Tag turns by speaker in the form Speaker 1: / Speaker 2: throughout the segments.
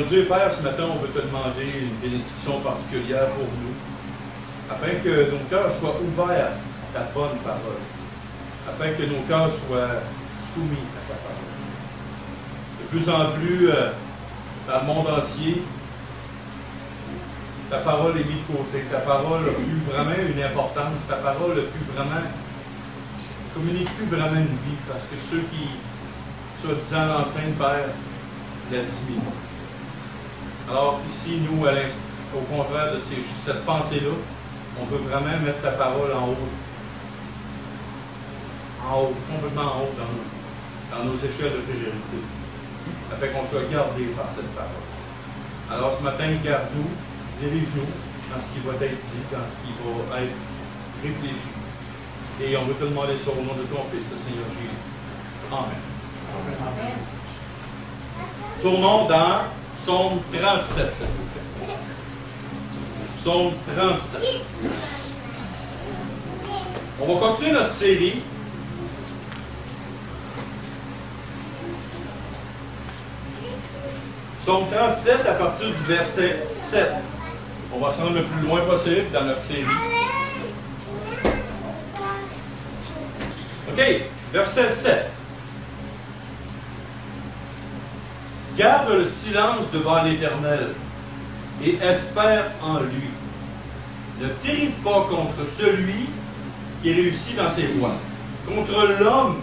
Speaker 1: va dire, Père, ce matin, on veut te demander une bénédiction particulière pour nous, afin que nos cœurs soient ouverts à ta bonne parole, afin que nos cœurs soient soumis à ta parole. De plus en plus, dans le monde entier, ta parole est mise de côté, ta parole n'a plus vraiment une importance, ta parole n'a plus vraiment, ne communique plus vraiment une vie, parce que ceux qui, soi-disant, l'enseignent, Père, la diminuent. Alors ici, nous, au contraire de cette pensée-là, on veut vraiment mettre ta parole en haut, complètement en haut dans nos échelles de priorité, afin qu'on soit gardé par cette parole. Alors ce matin, garde-nous, dirige-nous dans ce qui va être dit, dans ce qui va être réfléchi. Et on veut te demander ça au nom de ton Fils, le Seigneur Jésus. Amen. Amen. Tournons dans Psaume 37, s'il vous plaît. Psaume 37. On va continuer notre série. Psaume 37 à partir du verset 7. On va se rendre le plus loin possible dans notre série. OK, verset 7. Garde le silence devant l'Éternel et espère en lui. Ne t'irrite pas contre celui qui réussit dans ses voies, contre l'homme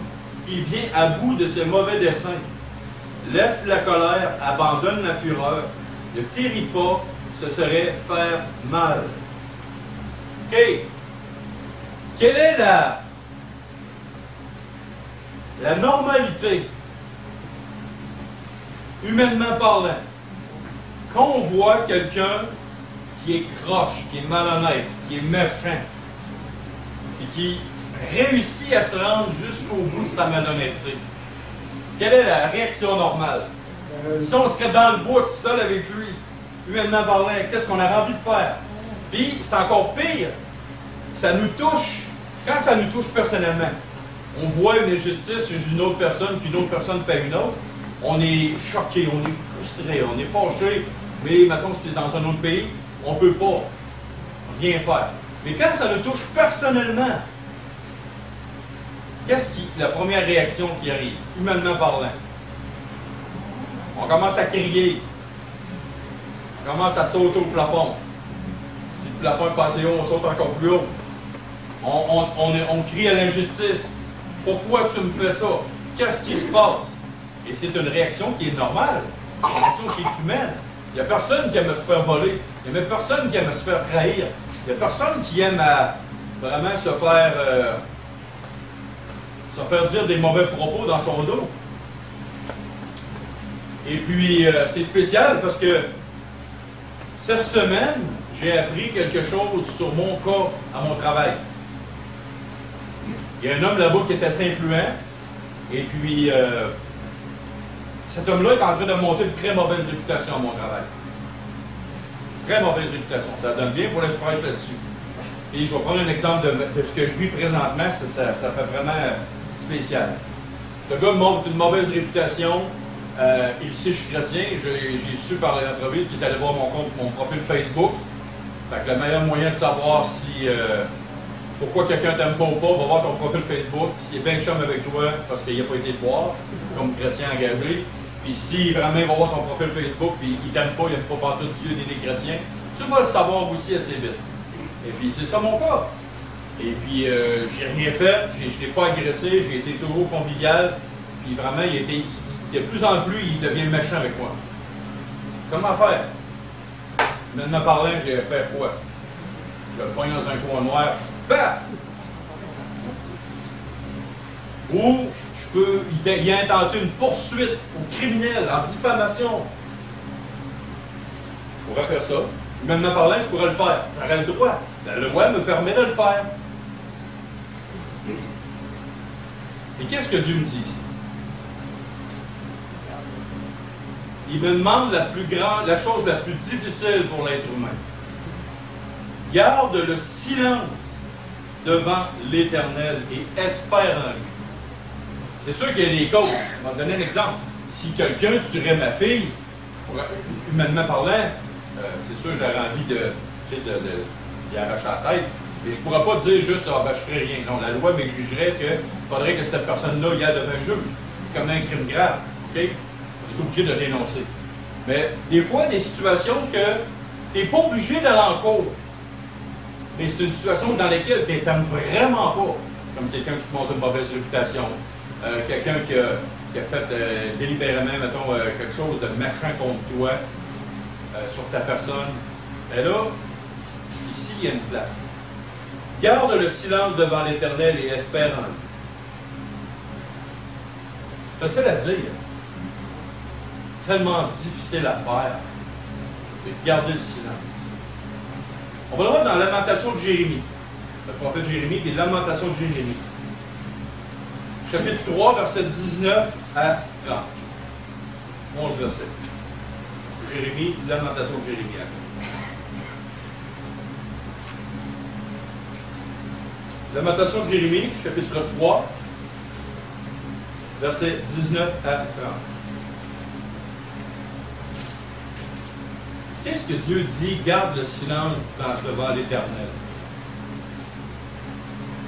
Speaker 1: qui vient à bout de ses mauvais desseins. Laisse la colère, abandonne la fureur. Ne t'irrite pas, ce serait faire mal. OK. Quelle est la normalité, humainement parlant, quand on voit quelqu'un qui est croche, qui est malhonnête, qui est méchant, et qui réussit à se rendre jusqu'au bout de sa malhonnêteté? Quelle est la réaction normale? Si on serait dans le bois tout seul avec lui, humainement parlant, qu'est-ce qu'on a envie de faire? Puis, c'est encore pire, ça nous touche, quand ça nous touche personnellement, on voit une injustice chez une autre personne, qu'une autre personne fait une autre, on est choqué, on est frustré, on est fâché, mais mettons que c'est dans un autre pays, on ne peut pas rien faire. Mais quand ça nous touche personnellement, la première réaction qui arrive, humainement parlant? On commence à crier. On commence à sauter au plafond. Si le plafond est passé haut, on saute encore plus haut. On crie à l'injustice. Pourquoi tu me fais ça? Qu'est-ce qui se passe? Et c'est une réaction qui est normale. Une réaction qui est humaine. Il n'y a personne qui aime se faire voler. Il n'y a même personne qui aime se faire trahir. Il n'y a personne qui aime vraiment se faire dire des mauvais propos dans son dos. Et puis, c'est spécial parce que cette semaine, j'ai appris quelque chose sur mon cas à mon travail. Il y a un homme là-bas qui est assez influent. Et puis, cet homme-là est en train de monter une très mauvaise réputation à mon travail. Très mauvaise réputation. Ça donne bien pour l'esprit là-dessus. Et je vais prendre un exemple de ce que je vis présentement. Ça fait vraiment spécial. Le gars me montre une mauvaise réputation. Il sait que je suis chrétien. J'ai su par l'entreprise qu'il est allé voir mon profil Facebook. Fait que le meilleur moyen de savoir si pourquoi quelqu'un t'aime pas ou pas, va voir ton profil Facebook. S'il est bien chum avec toi, parce qu'il n'a pas été te voir, comme chrétien engagé. Puis si vraiment il va voir ton profil Facebook, puis il t'aime pas, il n'aime pas partout Dieu ni les chrétiens, tu vas le savoir aussi assez vite. Et puis c'est ça mon cas. Et puis j'ai rien fait, je ne l'ai pas agressé, j'ai été toujours convivial. Puis vraiment, de plus en plus, il devient méchant avec moi. Comment faire? Maintenant parlant, j'ai fait quoi? Je le pogne dans un coin noir. Paf! Ou il a intenté une poursuite au criminel en diffamation. Je pourrais faire ça. Maintenant parlant, je pourrais le faire. J'aurais le droit. La loi me permet de le faire. Et qu'est-ce que Dieu me dit ici? Il me demande la chose la plus difficile pour l'être humain. Garde le silence devant l'Éternel et espère en lui. C'est sûr qu'il y a des causes. Je vais te donner un exemple. Si quelqu'un tuerait ma fille, humainement parlant, c'est sûr, j'aurais envie d'y arracher la tête. Mais je ne pourrais pas dire juste, ah ben je ferai rien. Non, la loi m'exigerait qu'il faudrait que cette personne-là y aille devant un juge, comme un crime grave. OK? On est obligé de dénoncer. Mais des fois, des situations que tu n'es pas obligé d'aller en cours. Mais c'est une situation dans laquelle tu n'aimes vraiment pas. Comme quelqu'un qui te montre une mauvaise réputation. Quelqu'un qui a fait délibérément, mettons, quelque chose de méchant contre toi, sur ta personne. Et là, ici, il y a une place. Garde le silence devant l'Éternel et espère en lui. C'est facile à dire. Tellement difficile à faire de garder le silence. On va le voir dans la Lamentation de Jérémie. Le prophète Jérémie et Lamentation de Jérémie. Chapitre 3, verset 19 à 30. 11 versets. Jérémie, Lamentation de Jérémie. Lamentation de Jérémie, chapitre 3, verset 19 à 30. Qu'est-ce que Dieu dit? Garde le silence devant l'Éternel.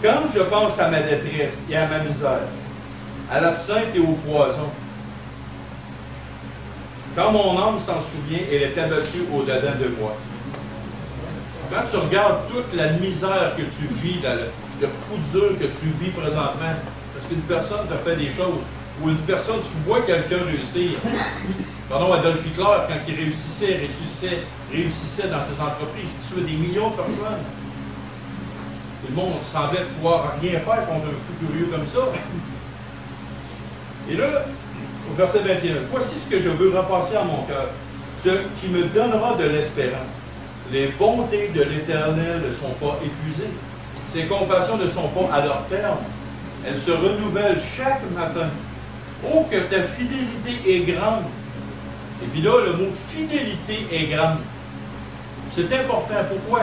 Speaker 1: Quand je pense à ma détresse et à ma misère, à l'absinthe et au poison, quand mon âme s'en souvient, elle est abattue au-dedans de moi. Quand tu regardes toute la misère que tu vis, le coup dur que tu vis présentement, parce qu'une personne te fait des choses, ou une personne, tu vois quelqu'un réussir. Pardon, Adolf Hitler, quand il réussissait dans ses entreprises, il tuait des millions de personnes. Tout le monde semblait pouvoir rien faire contre un fou furieux comme ça. Et là, au verset 21, « Voici ce que je veux repasser à mon cœur, ce qui me donnera de l'espérance. Les bontés de l'Éternel ne sont pas épuisées. Ses compassions ne sont pas à leur terme. Elles se renouvellent chaque matin. Oh, que ta fidélité est grande. » Et puis là, le mot fidélité est grande. C'est important. Pourquoi?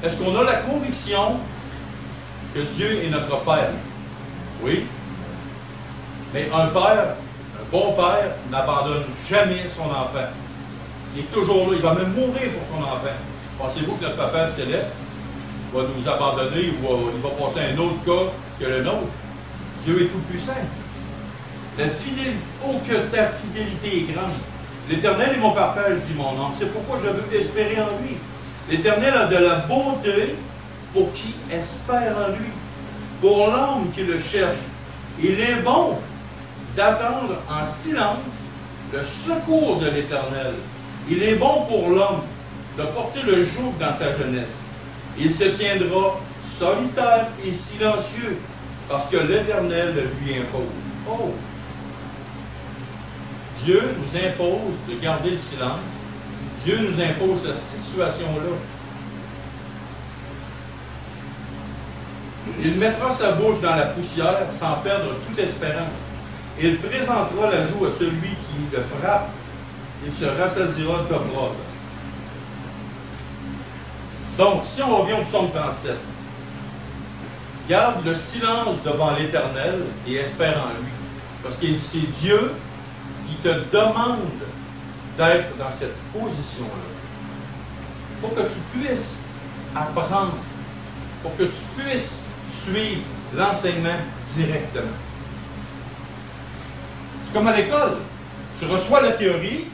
Speaker 1: Est-ce qu'on a la conviction que Dieu est notre Père? Oui. Mais un père, un bon père, n'abandonne jamais son enfant. Il est toujours là. Il va même mourir pour son enfant. Pensez-vous que notre Papa céleste va nous abandonner ou il va passer à un autre cas que le nôtre? Dieu est tout-puissant. La fidélité, oh que ta fidélité est grande. L'Éternel est mon partage, dit mon âme. C'est pourquoi je veux espérer en lui. L'Éternel a de la bonté pour qui espère en lui, pour l'homme qui le cherche. Il est bon d'attendre en silence le secours de l'Éternel. Il est bon pour l'homme de porter le joug dans sa jeunesse. Il se tiendra solitaire et silencieux parce que l'Éternel le lui impose. Oh! Dieu nous impose de garder le silence. Dieu nous impose cette situation-là. Il mettra sa bouche dans la poussière sans perdre toute espérance. Il présentera la joue à celui qui le frappe. Il se rassasiera de l'opprobre. Donc, si on revient au psaume 37, garde le silence devant l'Éternel et espère en lui. Parce que c'est Dieu qui te demande d'être dans cette position-là. Pour que tu puisses apprendre, pour que tu puisses suivre l'enseignement directement. C'est comme à l'école. Tu reçois la théorie,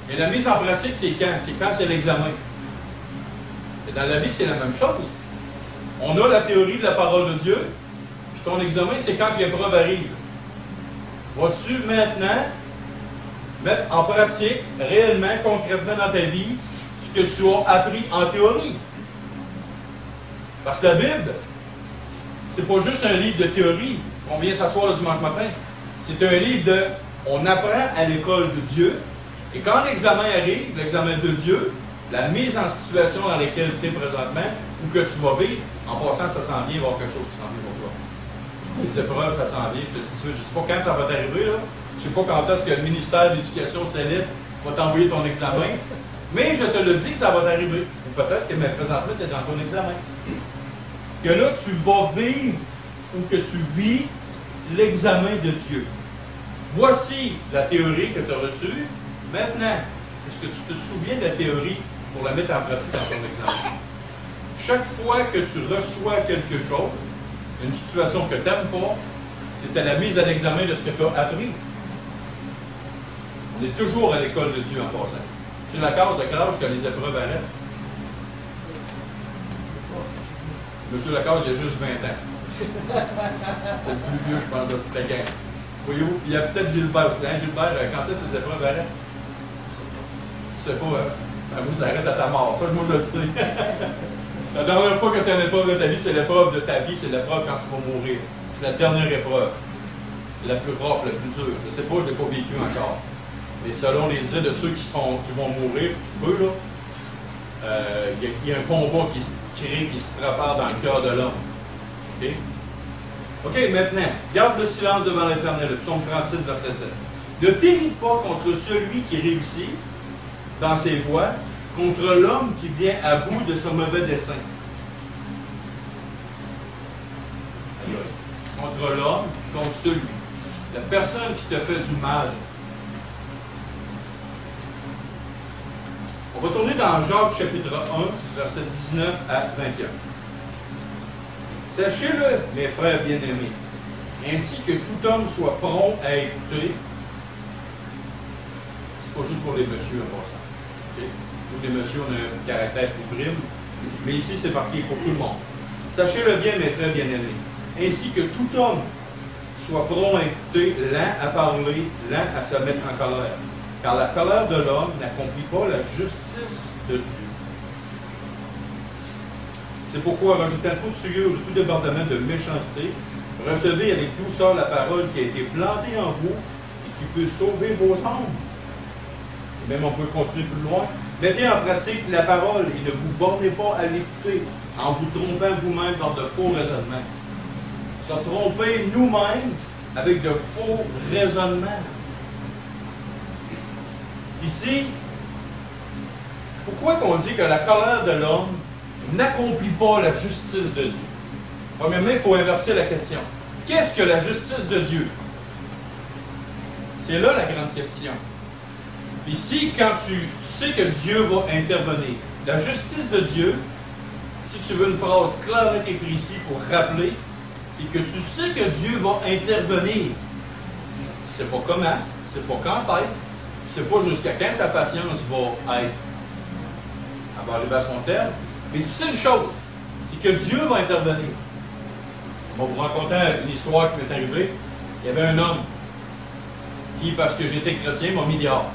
Speaker 1: et la mise en pratique, c'est quand? C'est quand c'est l'examen. Et dans la vie, c'est la même chose. On a la théorie de la parole de Dieu, puis ton examen, c'est quand l'épreuve arrive. Vas-tu maintenant mettre en pratique, réellement, concrètement dans ta vie, ce que tu as appris en théorie? Parce que la Bible, c'est pas juste un livre de théorie. On vient s'asseoir le dimanche matin. C'est un livre de... On apprend à l'école de Dieu. Et quand l'examen arrive, l'examen de Dieu, la mise en situation dans laquelle tu es présentement, ou que tu vas vivre, en passant, ça s'en vient, il va y avoir quelque chose qui s'en vient pour toi. Les épreuves, ça s'en vient, je te dis tout de suite. Je ne sais pas quand ça va t'arriver, là. Je ne sais pas quand est-ce que le ministère de l'Éducation céleste va t'envoyer ton examen. Mais je te le dis que ça va t'arriver. Ou peut-être que mais présentement, tu es dans ton examen. Que là, tu vas vivre ou que tu vis l'examen de Dieu. Voici la théorie que tu as reçue. Maintenant, est-ce que tu te souviens de la théorie pour la mettre en pratique dans ton exemple? Chaque fois que tu reçois quelque chose, une situation que tu n'aimes pas, c'est à la mise à l'examen de ce que tu as appris. On est toujours à l'école de Dieu en passant. Sur la case, à quel âge que les épreuves arrêtent? Monsieur Lacasse, il a juste 20 ans. C'est le plus vieux, je pense, de toute la gang. Voyez-vous, il y a peut-être Gilbert aussi. Hein, Gilbert, quand est-ce que les épreuves arrêtent? Je ne sais pas. Ben, vous, ça arrête à ta mort. Ça, moi, je le sais. La dernière fois que tu as une épreuve de ta vie, c'est l'épreuve de ta vie, c'est l'épreuve quand tu vas mourir. C'est la dernière épreuve. C'est la plus rough, la plus dure. Je ne sais pas, je ne l'ai pas vécu encore. Mais selon les dits de ceux qui vont mourir, tu peux, là, il y a un combat qui se crée, qui se prépare dans le cœur de l'homme. OK? OK, maintenant, garde le silence devant l'Éternel, le psaume 37, verset 7. Ne t'irrite pas contre celui qui réussit dans ses voies, contre l'homme qui vient à bout de son mauvais dessein. Contre l'homme, contre celui. La personne qui te fait du mal. On va tourner dans Jacques chapitre 1, verset 19 à 21. Sachez-le, mes frères bien-aimés, ainsi que tout homme soit prompt à écouter. C'est pas juste pour les messieurs en passant. Okay? Tous les messieurs ont un caractère plus prime, mais ici c'est marqué pour tout le monde. Sachez-le bien, mes frères bien-aimés, ainsi que tout homme soit prompt à écouter, lent à parler, lent à se mettre en colère. Car la colère de l'homme n'accomplit pas la justice de Dieu. C'est pourquoi, rejetant toute souillure de tout débordement de méchanceté, recevez avec douceur la parole qui a été plantée en vous et qui peut sauver vos âmes. Et même on peut continuer plus loin. Mettez en pratique la parole et ne vous bornez pas à l'écouter en vous trompant vous-même par de faux raisonnements. Se tromper nous-mêmes avec de faux raisonnements. Ici, pourquoi qu'on dit que la colère de l'homme n'accomplit pas la justice de Dieu? Premièrement, il faut inverser la question. Qu'est-ce que la justice de Dieu? C'est là la grande question. Ici, quand tu sais que Dieu va intervenir, la justice de Dieu, si tu veux une phrase claire et précise pour rappeler, c'est que tu sais que Dieu va intervenir. Tu ne sais pas comment, tu ne sais pas quand est-ce, tu ne sais pas jusqu'à quand sa patience va être. Elle va arriver à son terme. Mais tu sais une chose, c'est que Dieu va intervenir. On va vous raconter une histoire qui m'est arrivée. Il y avait un homme qui, parce que j'étais chrétien, m'a mis dehors.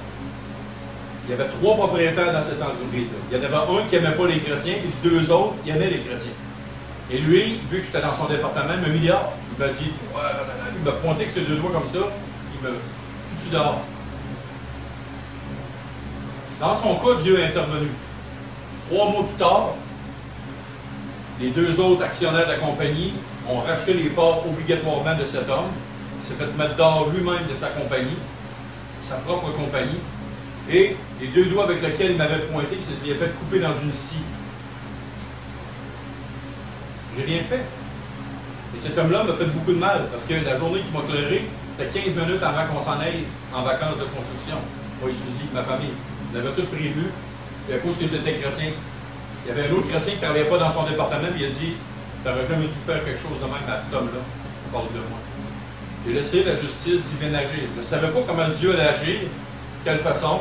Speaker 1: Il y avait 3 propriétaires dans cette entreprise-là. Il y en avait un qui n'aimait pas les chrétiens, et 2 autres qui aimaient les chrétiens. Et lui, vu que j'étais dans son département, il m'a mis dehors. Il m'a dit, il m'a pointé avec ses 2 doigts comme ça, il m'a foutu dehors. Dans son cas, Dieu est intervenu. 3 mois plus tard, les 2 autres actionnaires de la compagnie ont racheté les parts obligatoirement de cet homme. Il s'est fait mettre dehors lui-même de sa compagnie, sa propre compagnie. Et les 2 doigts avec lesquels il m'avait pointé, il s'est fait couper dans une scie. J'ai rien fait. Et cet homme-là m'a fait beaucoup de mal, parce que la journée qui m'a clairé, c'était 15 minutes avant qu'on s'en aille en vacances de construction. Moi et Suzy, ma famille. On avait tout prévu. Et à cause que j'étais chrétien, il y avait un autre chrétien qui ne travaillait pas dans son département, et il a dit, tu n'aurais jamais dû faire quelque chose de même à cet homme-là. On parle de moi. J'ai laissé la justice divine agir. Je ne savais pas comment Dieu allait agir, de quelle façon.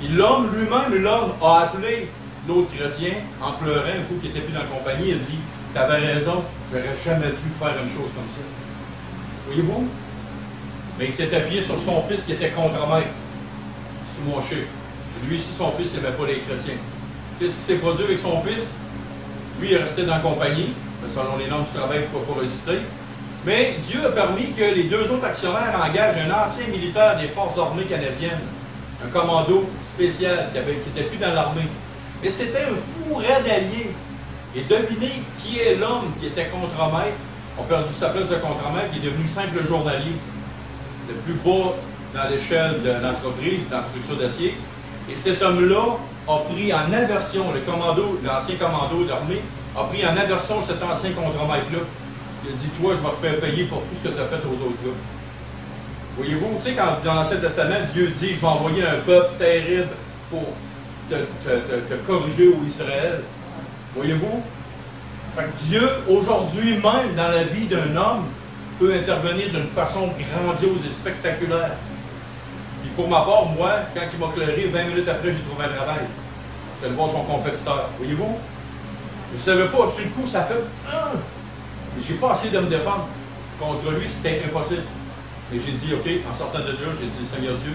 Speaker 1: Et l'homme lui-même, l'homme a appelé l'autre chrétien en pleurant un coup qui n'était plus dans la compagnie. Il a dit, tu avais raison, je n'aurais jamais dû faire une chose comme ça. Voyez-vous? Mais il s'est appuyé sur son fils qui était contre-maître, sous mon chef. Lui ici, son fils, il n'aimait pas les chrétiens. Qu'est-ce qui s'est produit avec son fils? Lui, il est resté dans la compagnie, selon les normes du travail, il ne faut pas résister. Mais Dieu a permis que les 2 autres actionnaires engagent un ancien militaire des forces armées canadiennes, un commando spécial qui n'était plus dans l'armée. Mais c'était un fou raid allié. Et devinez qui est l'homme qui était contremaître, a perdu sa place de contremaître, il est devenu simple journalier. Le plus bas dans l'échelle de l'entreprise, dans la structure d'acier. Et cet homme-là a pris en aversion, l'ancien commando d'armée, a pris en aversion cet ancien contremaître-là. Il a dit, toi, je vais te faire payer pour tout ce que tu as fait aux autres gars. Voyez-vous, tu sais, quand dans l'Ancien Testament, Dieu dit, je vais envoyer un peuple terrible pour te corriger au Israël. Voyez-vous? Fait que Dieu, aujourd'hui même, dans la vie d'un homme, peut intervenir d'une façon grandiose et spectaculaire. Puis pour ma part, moi, quand il m'a clairé, 20 minutes après, j'ai trouvé un travail. Je vais voir son compétiteur. Voyez-vous? Je ne savais pas, sur le coup, ça fait... Mais j'ai pas essayé de me défendre. Contre lui, c'était impossible. Et j'ai dit, OK, en sortant de là, j'ai dit, Seigneur Dieu.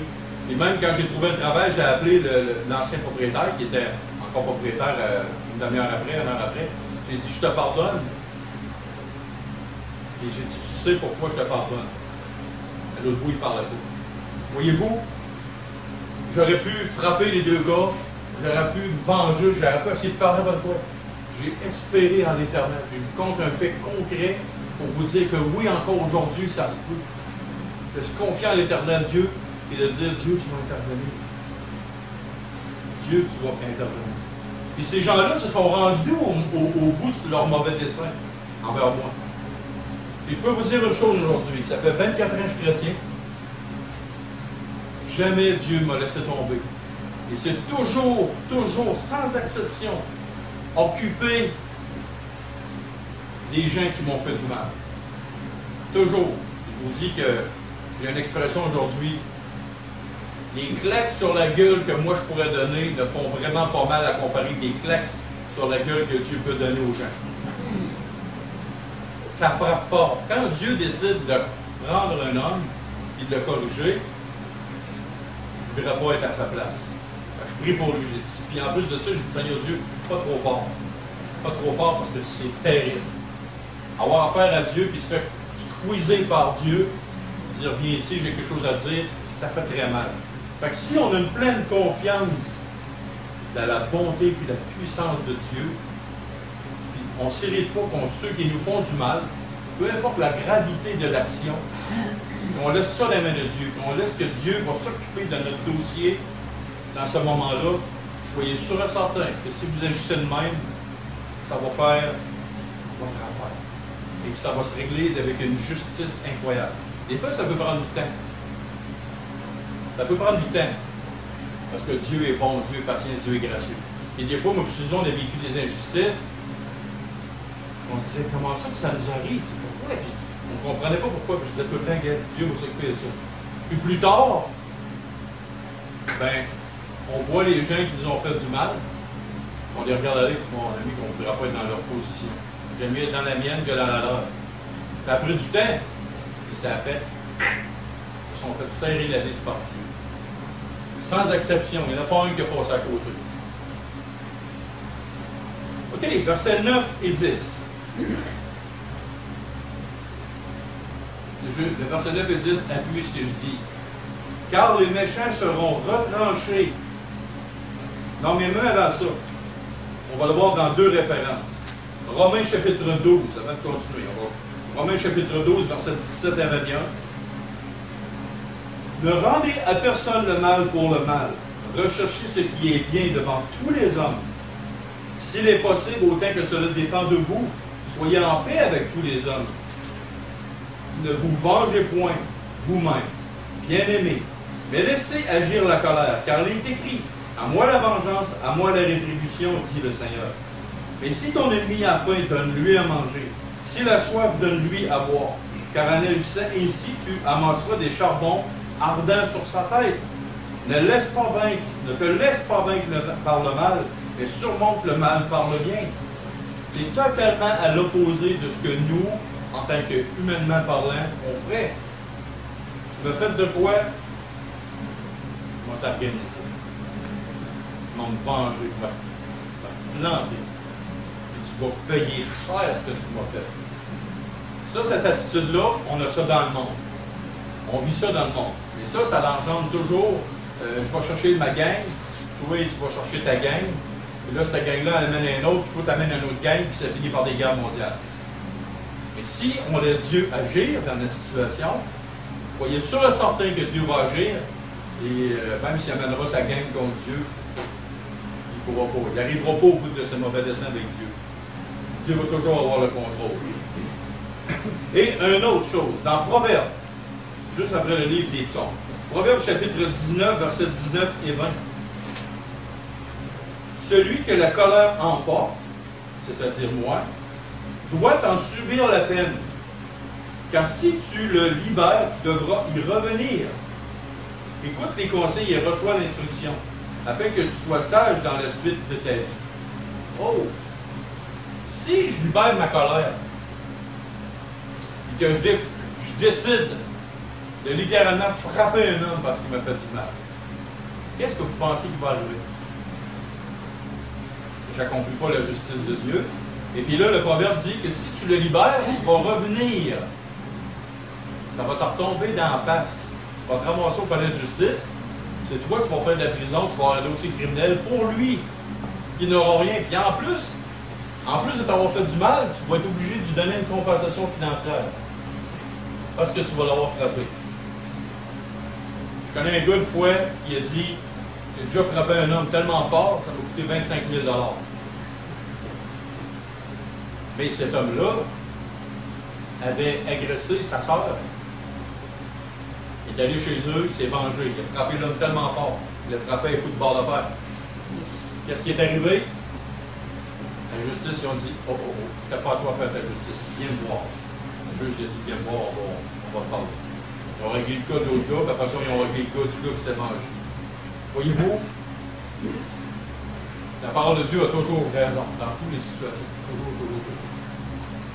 Speaker 1: Et même quand j'ai trouvé un travail, j'ai appelé l'ancien propriétaire, qui était encore propriétaire une demi-heure après, une heure après. J'ai dit, je te pardonne. Et j'ai dit, tu sais pourquoi je te pardonne. À l'autre bout, il parlait pas. Voyez-vous, j'aurais pu frapper les deux gars, j'aurais pu me venger, j'aurais pu essayer de faire n'importe quoi. J'ai espéré en l'Éternel. Je vous compte un fait concret pour vous dire que oui, encore aujourd'hui, ça se peut. De se confier en l'Éternel Dieu et de dire, Dieu, tu vas intervenir. Dieu, tu vas intervenir. Et ces gens-là se sont rendus au bout de leur mauvais dessein envers moi. Et je peux vous dire une chose aujourd'hui, ça fait 24 ans que je suis chrétien. Jamais Dieu m'a laissé tomber. Et c'est toujours, sans exception, occupé des gens qui m'ont fait du mal. Toujours. Je vous dis que j'ai une expression aujourd'hui. Les claques sur la gueule que moi je pourrais donner ne font vraiment pas mal à comparer des claques sur la gueule que Dieu peut donner aux gens. Ça frappe fort. Quand Dieu décide de prendre un homme et de le corriger, je ne voudrais pas être à sa place. Je prie pour lui. Puis en plus de ça, j'ai dit, Seigneur Dieu, pas trop fort. Pas trop fort parce que c'est terrible. Avoir affaire à Dieu puis se faire squeezer par Dieu, dire viens ici, j'ai quelque chose à dire, ça fait très mal. Fait que si on a une pleine confiance dans la bonté et la puissance de Dieu, puis on ne s'irrite pas contre ceux qui nous font du mal, peu importe la gravité de l'action, on laisse ça dans les mains de Dieu, on laisse que Dieu va s'occuper de notre dossier dans ce moment-là, soyez sûr et certain que si vous agissez de même, ça va faire votre affaire. Et que ça va se régler avec une justice incroyable. Des fois, ça peut prendre du temps. Ça peut prendre du temps. Parce que Dieu est bon, Dieu est patient, Dieu est gracieux. Et des fois, moi, Susan, on a vécu des injustices. On se disait, comment ça que ça nous arrive? C'est pourquoi? Puis, on ne comprenait pas pourquoi. Puis je disais tout le temps, Dieu va s'occuper de ça. Puis plus tard, ben, on voit les gens qui nous ont fait du mal. On les regarde aller, puis mon ami, qu'on ne pourra pas être dans leur position. J'aime mieux être dans la mienne que dans la leur. Ça a pris du temps. Et ça a fait. Ils se sont fait serrer la vis par Dieu. Sans exception. Il n'y en a pas un qui a passé à côté. OK, versets 9 et 10. Le verset 9 et 10 appuie ce que je dis. Car les méchants seront retranchés. Non, mais même avant ça, on va le voir dans deux références. Romains chapitre 12, avant de continuer. Romains chapitre 12, verset 17 à 21. Ne rendez à personne le mal pour le mal. Recherchez ce qui est bien devant tous les hommes. S'il est possible, autant que cela dépend de vous, soyez en paix avec tous les hommes. Ne vous vengez point vous-même, bien-aimés, mais laissez agir la colère, car il est écrit, à moi la vengeance, à moi la rétribution, dit le Seigneur. Mais si ton ennemi a faim, donne-lui à manger. S'il a soif, donne-lui à boire. Car en agissant ainsi, tu amasseras des charbons ardents sur sa tête. Ne te laisse pas vaincre par le mal, mais surmonte le mal par le bien. C'est totalement à l'opposé de ce que nous, en tant qu'humainement parlant, on ferait. Tu me fais de quoi? Je vais t'organiser. Je vais me venger. Je vais te planter. Et tu vas payer cher ce que tu m'as fait. Ça, cette attitude-là, on a ça dans le monde. On vit ça dans le monde. Et ça l'engendre toujours. Je vais chercher ma gang. Toi, tu vas chercher ta gang. Et là, cette gang-là, elle amène un autre. Puis toi, tu amènes un autre gang. Puis ça finit par des guerres mondiales. Mais si on laisse Dieu agir dans notre situation, soyez sûr et certain que Dieu va agir. Et même s'il amènera sa gang contre Dieu, il ne pourra pas. Il n'arrivera pas au bout de ce mauvais dessein avec Dieu. Dieu va toujours avoir le contrôle. Et une autre chose, dans Proverbe, juste après le livre des Psaumes. Proverbe chapitre 19, versets 19 et 20. Celui que la colère emporte, c'est-à-dire moi, doit en subir la peine. Car si tu le libères, tu devras y revenir. Écoute les conseils et reçois l'instruction, afin que tu sois sage dans la suite de ta vie. Oh! Si je libère ma colère, et que je décide de littéralement frapper un homme parce qu'il m'a fait du mal, qu'est-ce que vous pensez qui va arriver? Je n'accomplis pas la justice de Dieu. Et puis là, le proverbe dit que si tu le libères, tu vas revenir. Ça va te retomber dans la face. Tu vas te ramasser au palais de justice. C'est toi qui vas faire de la prison, tu vas avoir un dossier criminel pour lui, qui n'aura rien. Puis en plus de t'avoir fait du mal, tu vas être obligé de lui donner une compensation financière. Parce que tu vas l'avoir frappé. Je connais un gars une fois qui a dit: j'ai déjà frappé un homme tellement fort, ça m'a coûté 25 000 $. Mais cet homme-là avait agressé sa sœur. Il est allé chez eux, il s'est vengé. Il a frappé l'homme tellement fort. Il l'a frappé à coup de barre de fer. Qu'est-ce qui est arrivé? La justice, ils ont dit: oh, oh, oh, t'as pas à toi faire ta justice. Viens me voir. Le juge a dit: viens me voir, on va te parler. Ils ont réglé le cas de l'autre gars, puis après ça, ils ont réglé le cas du gars qui s'est vengé. Voyez-vous? La parole de Dieu a toujours raison dans toutes les situations. Toujours.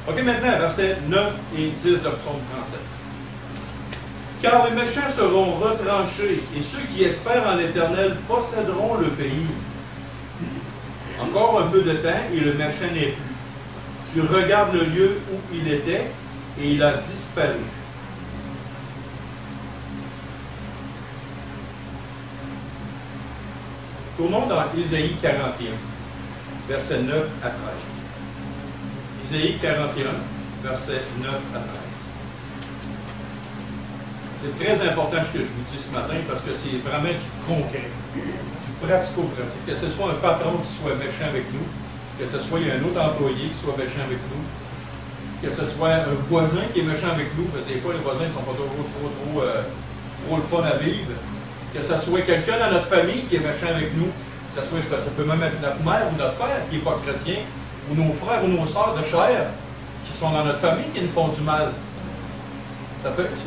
Speaker 1: OK, maintenant, versets 9 et 10 de Psaume 37. Car les méchants seront retranchés, et ceux qui espèrent en l'Éternel posséderont le pays. Encore un peu de temps, et le méchant n'est plus. Tu regardes le lieu où il était, et il a disparu. Tournons dans Isaïe 41, versets 9 à 13. Isaïe 41, versets 9 à 13. C'est très important ce que je vous dis ce matin parce que c'est vraiment du concret, du pratico-pratique. Que ce soit un patron qui soit méchant avec nous, que ce soit un autre employé qui soit méchant avec nous, que ce soit un voisin qui est méchant avec nous, parce que des fois les voisins ne sont pas trop le fun à vivre, que ce soit quelqu'un dans notre famille qui est méchant avec nous, que ça peut même être notre mère ou notre père qui n'est pas chrétien, ou nos frères ou nos sœurs de chair qui sont dans notre famille qui nous font du mal.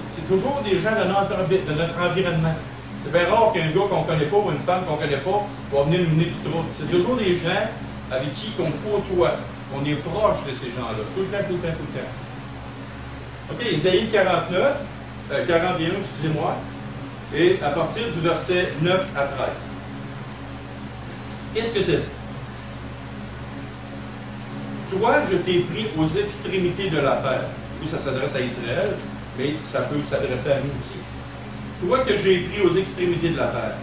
Speaker 1: C'est toujours des gens de notre environnement. C'est bien rare qu'un gars qu'on ne connaît pas ou une femme qu'on ne connaît pas va venir nous mener du trouble. C'est toujours des gens avec qui on côtoie, qu'on est proche de ces gens-là. Tout le temps. OK, Isaïe 41, excusez-moi, et à partir du verset 9 à 13. Qu'est-ce que c'est dit? Toi, je t'ai pris aux extrémités de la terre. Oui, ça s'adresse à Israël, mais ça peut s'adresser à nous aussi. Toi que j'ai pris aux extrémités de la terre,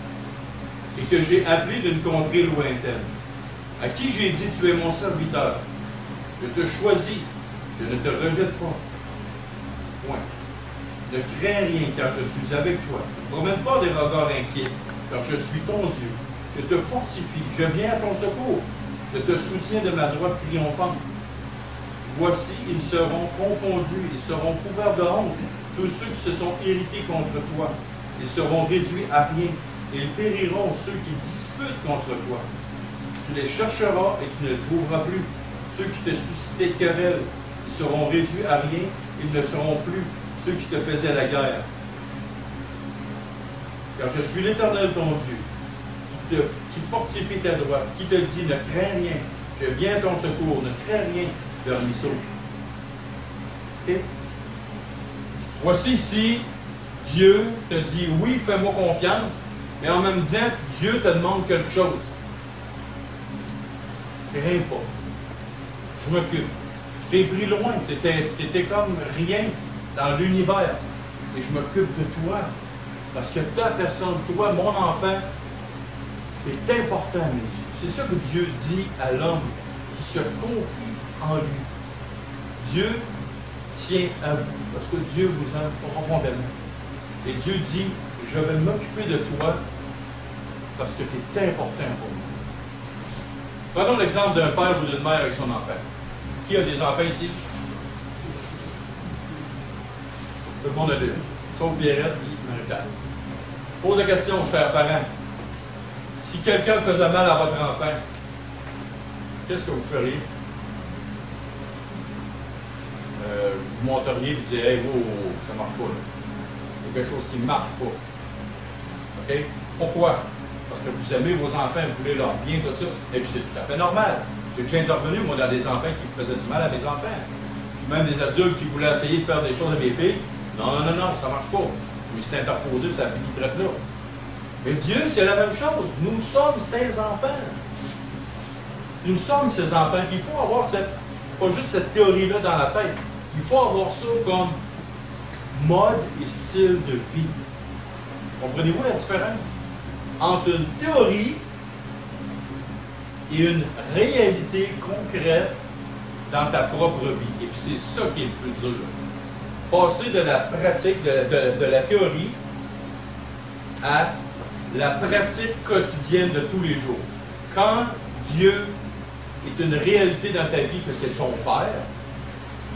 Speaker 1: et que j'ai appelé d'une contrée lointaine, à qui j'ai dit: tu es mon serviteur, je te choisis, je ne te rejette pas. Point. Ne crains rien, car je suis avec toi. Ne promène pas des regards inquiets, car je suis ton Dieu. Je te fortifie, je viens à ton secours. Je te soutiens de ma droite triomphante. Voici, ils seront confondus, ils seront couverts de honte, tous ceux qui se sont irrités contre toi. Ils seront réduits à rien. Ils périront, ceux qui disputent contre toi. Tu les chercheras et tu ne les trouveras plus. Ceux qui te suscitaient querelle, ils seront réduits à rien, ils ne seront plus ceux qui te faisaient la guerre. Car je suis l'Éternel ton Dieu, qui fortifie ta droite, qui te dit: ne crains rien, je viens à ton secours, ne crains rien, vermisseau. Okay? Voici ici, Dieu te dit: oui, fais-moi confiance, mais en même temps, Dieu te demande quelque chose. Crains pas. Je m'occupe. Je t'ai pris loin, tu étais comme rien dans l'univers. Et je m'occupe de toi. Parce que ta personne, toi, mon enfant, est important à mes yeux. C'est ça que Dieu dit à l'homme qui se confie en lui. Dieu tient à vous, parce que Dieu vous aime profondément. Et Dieu dit: je vais m'occuper de toi parce que tu es important pour moi. Prenons l'exemple d'un père ou d'une mère avec son enfant. Qui a des enfants ici? Tout le monde a deux. sauf Pierrette et Marie-Claire. Pose la question, chers parents. Si quelqu'un faisait mal à votre enfant, qu'est-ce que vous feriez? Vous monteriez et vous disiez, hey, wow, ça ne marche pas. Là. Il y a quelque chose qui ne marche pas. OK? Pourquoi? Parce que vous aimez vos enfants, vous voulez leur bien, tout ça. Et puis c'est tout à fait normal. J'ai déjà intervenu, moi, dans des enfants qui faisaient du mal à mes enfants. Puis même des adultes qui voulaient essayer de faire des choses à mes filles. Non, non, non, non, ça ne marche pas. Mais c'est interposé, puis ça a fini très là. Mais Dieu, c'est la même chose. Nous sommes ses enfants. Nous sommes ses enfants. Il faut avoir pas juste cette théorie-là dans la tête. Il faut avoir ça comme mode et style de vie. Comprenez-vous la différence entre une théorie et une réalité concrète dans ta propre vie? Et puis c'est ça qui est le plus dur. Passer de la pratique, de la théorie à la pratique quotidienne de tous les jours. Quand Dieu est une réalité dans ta vie, que c'est ton Père,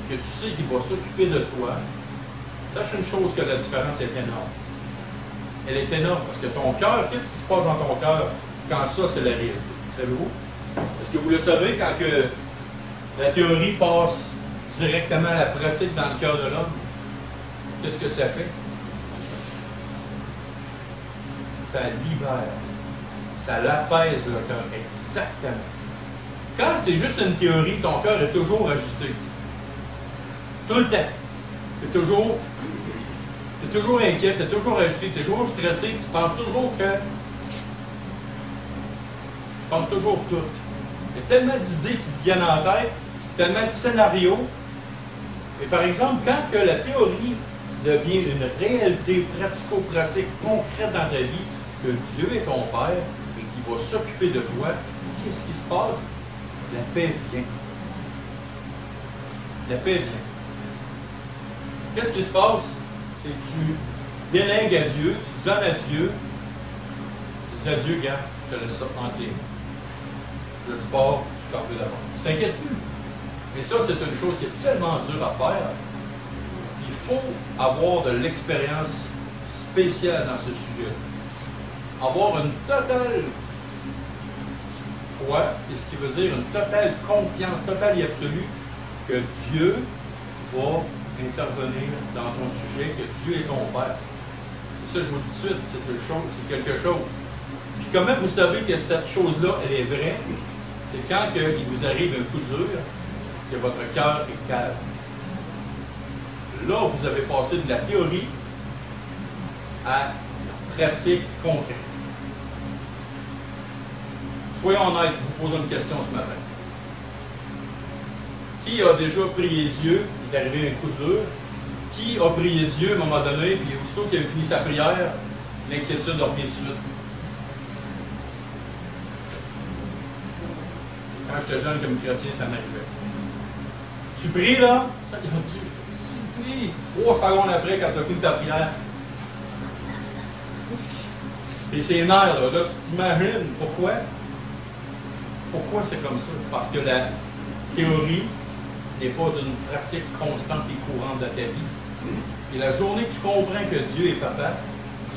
Speaker 1: que tu sais qu'il va s'occuper de toi, sache une chose, que la différence est énorme. Elle est énorme parce que ton cœur, qu'est-ce qui se passe dans ton cœur quand ça, c'est la réalité? Savez-vous? Est-ce que vous le savez quand que la théorie passe directement à la pratique dans le cœur de l'homme? Qu'est-ce que ça fait? Ça libère. Ça l'apaise le cœur. Exactement. Quand c'est juste une théorie, ton cœur est toujours ajusté. Tout le temps. Tu es toujours inquiet, tu es toujours agité, tu es toujours stressé, tu penses toujours que. Tu penses toujours tout. Il y a tellement d'idées qui te viennent en tête, tellement de scénarios. Et par exemple, quand que la théorie devient une réalité pratico-pratique concrète dans ta vie, que Dieu est ton Père et qu'il va s'occuper de toi, qu'est-ce qui se passe? La paix vient. La paix vient. Qu'est-ce qui se passe? C'est que tu délègues à Dieu, tu donnes à Dieu, tu dis à Dieu, gars, je te laisse ça tranquille. Là, tu pars, tu pars plus d'abord. Tu t'inquiètes plus. Mais ça, c'est une chose qui est tellement dure à faire. Il faut avoir de l'expérience spéciale dans ce sujet. Avoir une totale foi, et ce qui veut dire une totale confiance, totale et absolue, que Dieu va intervenir dans ton sujet, que Dieu est ton Père. Et ça, je vous dis tout de suite, c'est quelque chose. Puis comment vous savez que cette chose-là, elle est vraie? C'est quand il vous arrive un coup dur, que votre cœur est calme. Là, vous avez passé de la théorie à la pratique concrète. Soyons honnêtes, je vous pose une question ce matin. Qui a déjà prié Dieu, il est arrivé un coup dur? Qui a prié Dieu à un moment donné, puis aussitôt qu'il avait fini sa prière, l'inquiétude a revenu de suite? Quand j'étais jeune comme chrétien, ça m'arrivait. Tu pries là, ça Dieu, tu pries. 3 secondes après, quand tu as fini ta prière. Et c'est nerfs, là tu t'imagines. Pourquoi? Pourquoi c'est comme ça? Parce que la théorie n'est pas une pratique constante et courante de ta vie. Et la journée que tu comprends que Dieu est papa,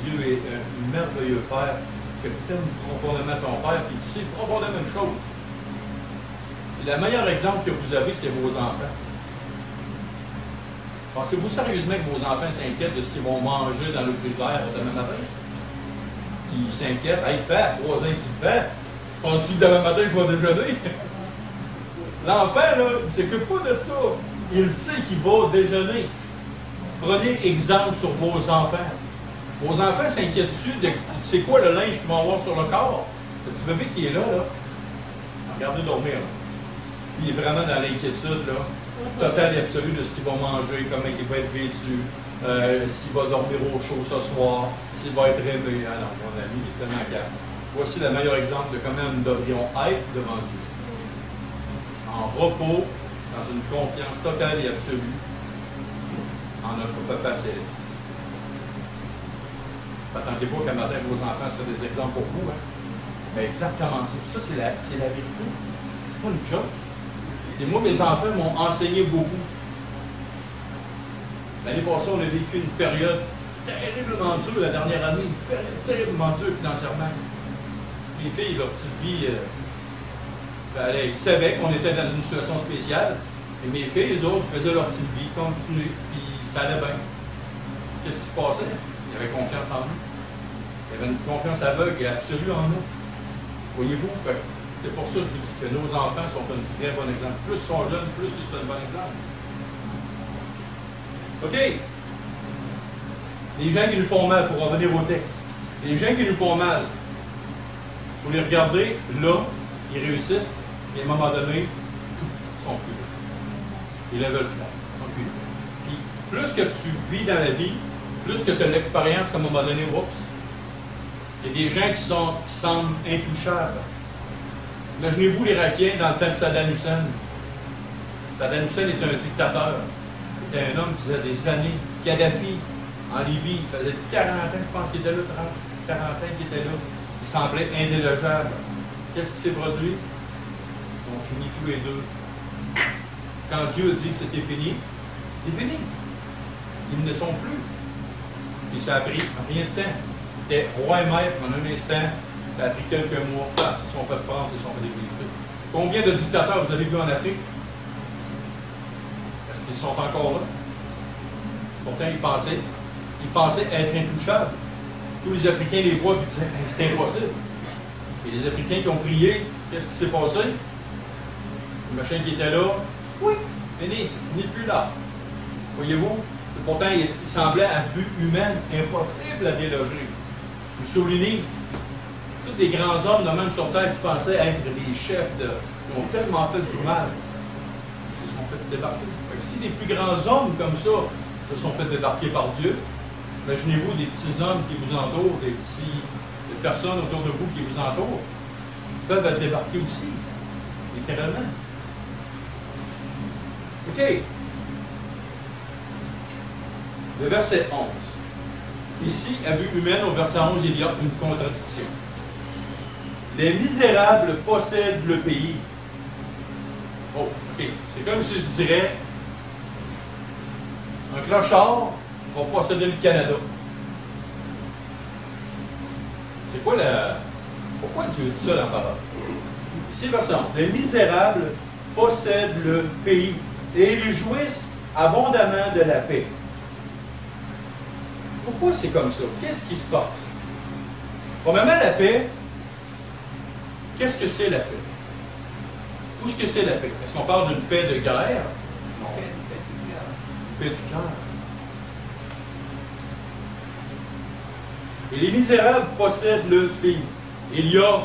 Speaker 1: Dieu est un merveilleux Père, que tu aimes profondément ton Père, puis tu sais profondément une chose. Et le meilleur exemple que vous avez, c'est vos enfants. Pensez-vous sérieusement que vos enfants s'inquiètent de ce qu'ils vont manger dans le frigidaire demain matin? Ils s'inquiètent. Hey, père, 3 ans, petit père, penses-tu que demain matin, je vais déjeuner? L'enfant, là, il ne s'occupe pas de ça. Il sait qu'il va déjeuner. Prenez exemple sur vos enfants. Vos enfants s'inquiètent-tu de c'est quoi le linge qu'ils vont avoir sur le corps? Le petit bébé qui est là, regardez dormir. Là. Il est vraiment dans l'inquiétude, là, totale et absolue de ce qu'il va manger, comment il va être vêtu, s'il va dormir au chaud ce soir, s'il va être réveillé. Ah non, mon ami, il est tellement calme. Voici le meilleur exemple de comment nous devrions être devant Dieu. En repos, dans une confiance totale et absolue en notre Papa Céleste. Attendez pas qu'à matin, vos enfants seraient des exemples pour vous. Hein? Mais exactement ça. Ça, c'est la vérité. C'est pas une joke. Et moi, mes enfants m'ont enseigné beaucoup. L'année passée, on a vécu une période terriblement dur la dernière année, terriblement dur financièrement. Les filles, leur petite vie, ils savaient qu'on était dans une situation spéciale. Et mes filles, les autres, faisaient leur petite vie, continuaient, puis ça allait bien. Qu'est-ce qui se passait? Il y avait confiance en nous. Il y avait une confiance aveugle et absolue en nous. Voyez-vous? C'est pour ça que je vous dis que nos enfants sont un très bon exemple. Plus ils sont jeunes, plus c'est un bon exemple. OK. Les gens qui nous font mal, pour revenir au texte. Les gens qui nous font mal, il faut les regarder, là, ils réussissent, et à un moment donné, ils sont plus là. Ils le veulent faire. Ils sont plus là. Puis, plus que tu vis dans la vie, plus que tu as l'expérience, comme à un moment donné, oups, il y a des gens qui semblent intouchables. Imaginez-vous l'Irakien dans le temps de Saddam Hussein. Saddam Hussein était un dictateur. C'était un homme qui faisait des années. Kadhafi, en Libye, il faisait 40 ans, je pense qu'il était là, 40 ans qu'il était là. Il semblait indélogeable. Qu'est-ce qui s'est produit? Ils ont fini tous les deux. Quand Dieu a dit que c'était fini, c'est fini. Ils ne sont plus. Et ça a pris rien de temps. Ils étaient roi et maître en un instant. Ça a pris quelques mois. Ils sont fait prendre, ils sont fait exécuter. Combien de dictateurs vous avez vu en Afrique? Est-ce qu'ils sont encore là? Pourtant, ils pensaient être intouchables. Tous les Africains les voient et disaient c'est impossible. Et les Africains qui ont prié, qu'est-ce qui s'est passé? Le machin qui était là, oui, fini, il n'est plus là. Voyez-vous? Pourtant, il semblait à vue humaine impossible à déloger. Mussolini, tous les grands hommes de même sur terre qui pensaient être des chefs qui ont tellement fait du mal, ils se sont fait débarquer. Si les plus grands hommes comme ça se sont fait débarquer par Dieu, imaginez-vous des petits hommes qui vous entourent, des personnes autour de vous qui vous entourent, peuvent être débarqués aussi, littéralement. OK. Le verset 11. Ici, à vue humaine, au verset 11, il y a une contradiction. Les misérables possèdent le pays. Oh, OK. C'est comme si je dirais un clochard va posséder le Canada. C'est quoi la... Pourquoi Dieu dit ça dans la parole? Ici, verset 11. Les misérables possèdent le pays et ils jouissent abondamment de la paix. Pourquoi c'est comme ça? Qu'est-ce qui se passe? Premièrement, la paix, qu'est-ce que c'est la paix? Où est-ce que c'est la paix? Est-ce qu'on parle d'une paix de guerre? Non. Paix du cœur. Et les misérables possèdent le pays. Il y a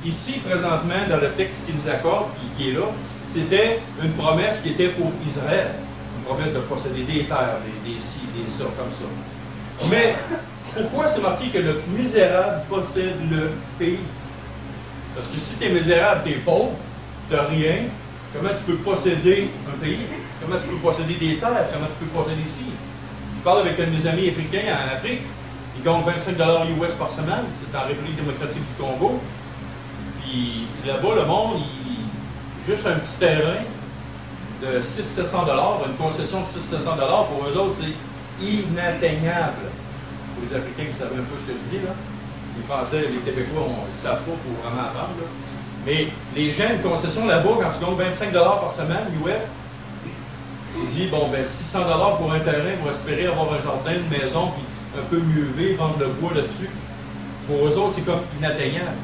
Speaker 1: ici, présentement, dans le texte qu'il nous accorde, qui est là, c'était une promesse qui était pour Israël. Une promesse de posséder des terres, des ci, des ça, comme ça. Mais pourquoi c'est marqué que le misérable possède le pays? Parce que si tu es misérable, tu es pauvre, tu n'as rien, comment tu peux posséder un pays? Comment tu peux posséder des terres? Comment tu peux posséder ci? Je parle avec un de mes amis africains en Afrique. Il gagne 25 $ US par semaine. C'est en République démocratique du Congo. Puis là-bas, le monde, juste un petit terrain de 600-700 $, une concession de 600-700 $, pour eux autres, c'est inatteignable. Pour les Africains, vous savez un peu ce que je dis, là. Les Français, les Québécois, ils ne savent pas, il faut vraiment apprendre. Là. Mais les gens, une concession là-bas, quand tu gagnes 25 $ par semaine, US, tu dis, bon, ben 600 $ pour un terrain, pour espérer avoir un jardin, une maison, puis un peu mieux vivre, vendre le bois là-dessus. Pour eux autres, c'est comme inatteignable.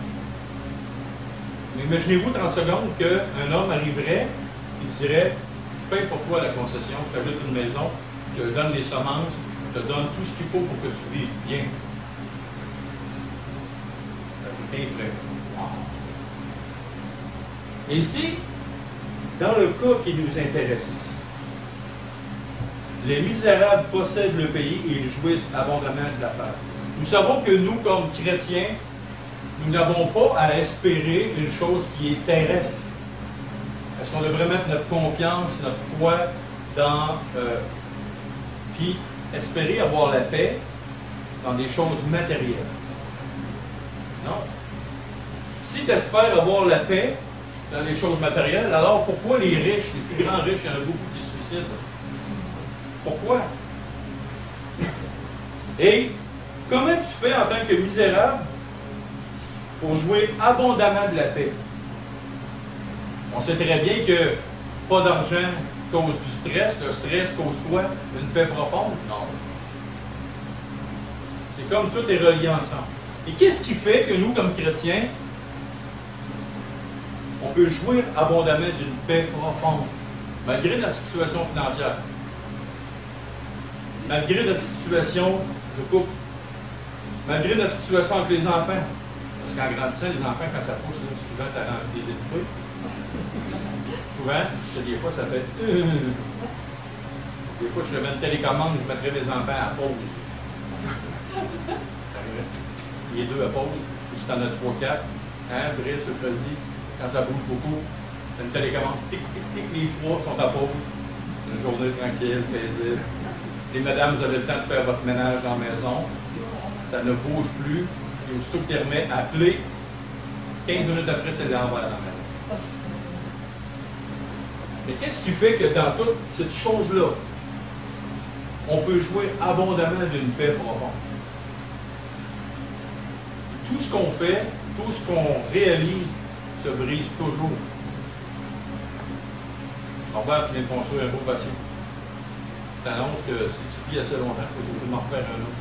Speaker 1: Mais imaginez-vous 30 secondes qu'un homme arriverait et dirait, je paye pour toi la concession, je t'ajoute une maison, je te donne les semences, je te donne tout ce qu'il faut pour que tu vives bien. L'Africain ferait, wow. Et ici, dans le cas qui nous intéresse ici, les misérables possèdent le pays et ils jouissent abondamment de la terre. Nous savons que nous, comme chrétiens, nous n'avons pas à espérer une chose qui est terrestre. Est-ce qu'on devrait mettre notre confiance, notre foi dans... puis espérer avoir la paix dans des choses matérielles? Non. Si tu espères avoir la paix dans les choses matérielles, alors pourquoi les riches, les plus grands riches, il y en a beaucoup qui se suicident? Pourquoi? Et comment tu fais en tant que misérable pour jouir abondamment de la paix? On sait très bien que pas d'argent cause du stress. Le stress cause quoi? Une paix profonde? Non. C'est comme tout est relié ensemble. Et qu'est-ce qui fait que nous, comme chrétiens, on peut jouir abondamment d'une paix profonde, malgré notre situation financière, malgré notre situation de couple, malgré notre situation avec les enfants? Parce qu'en grandissant, les enfants, quand ça pousse, là, souvent, tu as des étouffés. Souvent, des fois, ça fait. Des fois, je mets une télécommande, je mettrais mes enfants à pause. Les deux à pause, ou si tu en as 3-4, hein, Brice, Fuzzy, quand ça bouge beaucoup, t'as une télécommande, tic, tic, tic, les trois sont à pause. Une journée tranquille, paisible. Les madames, vous avez le temps de faire votre ménage dans la maison. Ça ne bouge plus. Et aussitôt que tu remets à appeler, 15 minutes après, c'est l'envers dans la maison. Mais qu'est-ce qui fait que dans toute cette chose-là, on peut jouir abondamment d'une paix profonde? Tout ce qu'on fait, tout ce qu'on réalise, se brise toujours. Robert, tu viens de construire un beau patio. Je t'annonce que si tu vis assez longtemps, tu vas toujours m'en refaire un autre.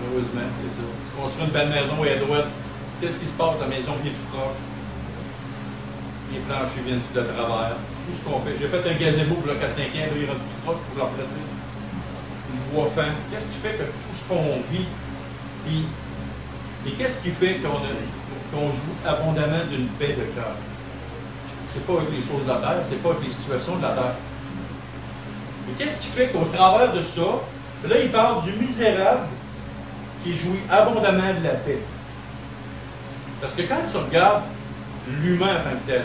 Speaker 1: Heureusement, c'est ça. Tu construis une belle maison et à droite, qu'est-ce qui se passe? La maison vient tout proche. Les planchers viennent tout de travers. Tout ce qu'on fait. J'ai fait un gazebo pour le 4-5 ans, là, il rentre tout proche pour leur préciser. Une voie fin. Qu'est-ce qui fait que tout ce qu'on vit, et qu'est-ce qui fait qu'on joue abondamment d'une paix de cœur? C'est pas avec les choses de la terre, c'est pas avec les situations de la terre. Mais qu'est-ce qui fait qu'au travers de ça, là, il parle du misérable qui jouit abondamment de la paix. Parce que quand tu regardes l'humain en tant que tel,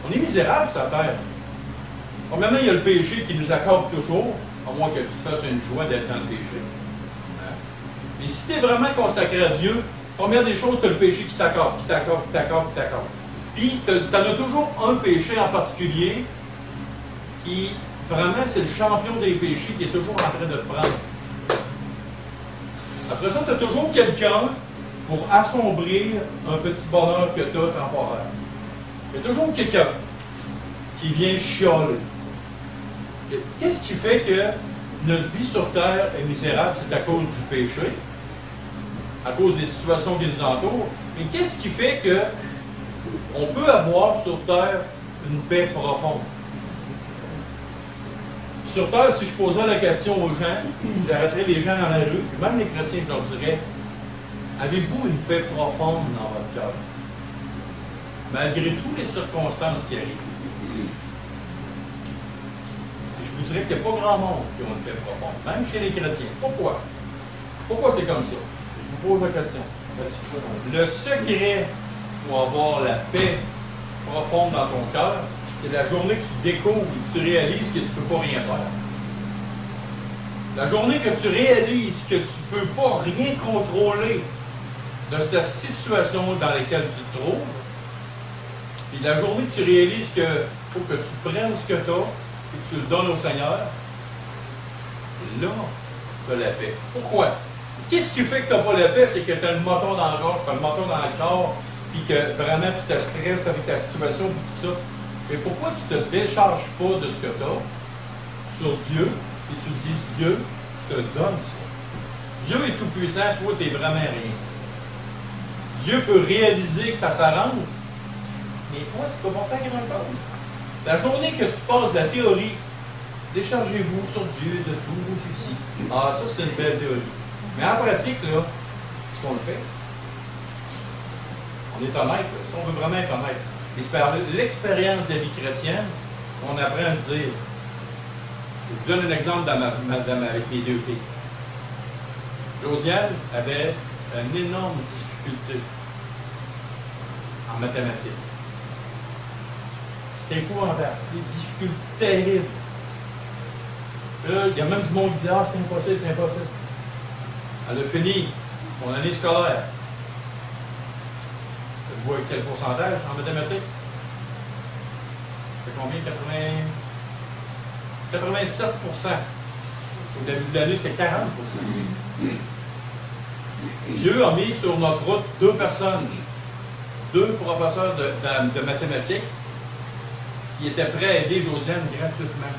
Speaker 1: on est misérable sur la terre. Premièrement, il y a le péché qui nous accorde toujours, à moins que tu te fasses une joie d'être dans le péché. Hein? Mais si tu es vraiment consacré à Dieu, première des choses, tu as le péché qui t'accorde, qui t'accorde, qui t'accorde, qui t'accorde. Puis, tu en as toujours un péché en particulier qui, vraiment, c'est le champion des péchés qui est toujours en train de te prendre. Après ça, tu as toujours quelqu'un pour assombrir un petit bonheur que tu as temporaire. Il y a toujours quelqu'un qui vient chialer. Qu'est-ce qui fait que notre vie sur terre est misérable? C'est à cause du péché, à cause des situations qui nous entourent. Mais qu'est-ce qui fait que on peut avoir sur terre une paix profonde? Sur terre, si je posais la question aux gens, j'arrêterais les gens dans la rue, puis même les chrétiens, je leur dirais, avez-vous une paix profonde dans votre cœur? Malgré toutes les circonstances qui arrivent. Je vous dirais qu'il n'y a pas grand monde qui a une paix profonde, même chez les chrétiens. Pourquoi? Pourquoi c'est comme ça? Je vous pose la question. Le secret pour avoir la paix profonde dans ton cœur, c'est la journée que tu découvres, que tu réalises que tu ne peux pas rien faire. La journée que tu réalises que tu ne peux pas rien contrôler de cette situation dans laquelle tu te trouves, puis la journée que tu réalises qu'il faut que tu prennes ce que tu as et que tu le donnes au Seigneur, là, tu as la paix. Pourquoi? Qu'est-ce qui fait que tu n'as pas la paix? C'est que tu as le moton dans le gorge, tu as le moton dans le corps, puis que vraiment tu te stresses avec ta situation et tout ça. Mais pourquoi tu ne te décharges pas de ce que tu as sur Dieu et tu dis, Dieu, je te donne ça. Dieu est tout puissant, toi, tu n'es vraiment rien. Dieu peut réaliser que ça s'arrange, mais toi, tu ne peux pas faire grand-chose. La journée que tu passes de la théorie, déchargez-vous sur Dieu de tous vos soucis. Ah, ça, c'est une belle théorie. Mais en pratique, là, est-ce qu'on le fait? On est honnête, là, si on veut vraiment être honnête. Et c'est par l'expérience de la vie chrétienne qu'on apprend à se dire. Je vous donne un exemple avec mes deux filles. Josiane avait une énorme difficulté en mathématiques. C'était épouvantable. Des difficultés terribles. Là, il y a même du monde qui dit « Ah, c'est impossible, c'est impossible. » Elle a fini son année scolaire. Tu vois quel pourcentage en mathématiques? C'est combien? 87%. Au début de l'année, c'était 40 %. Dieu a mis sur notre route 2 personnes, 2 professeurs de mathématiques qui étaient prêts à aider Josiane gratuitement.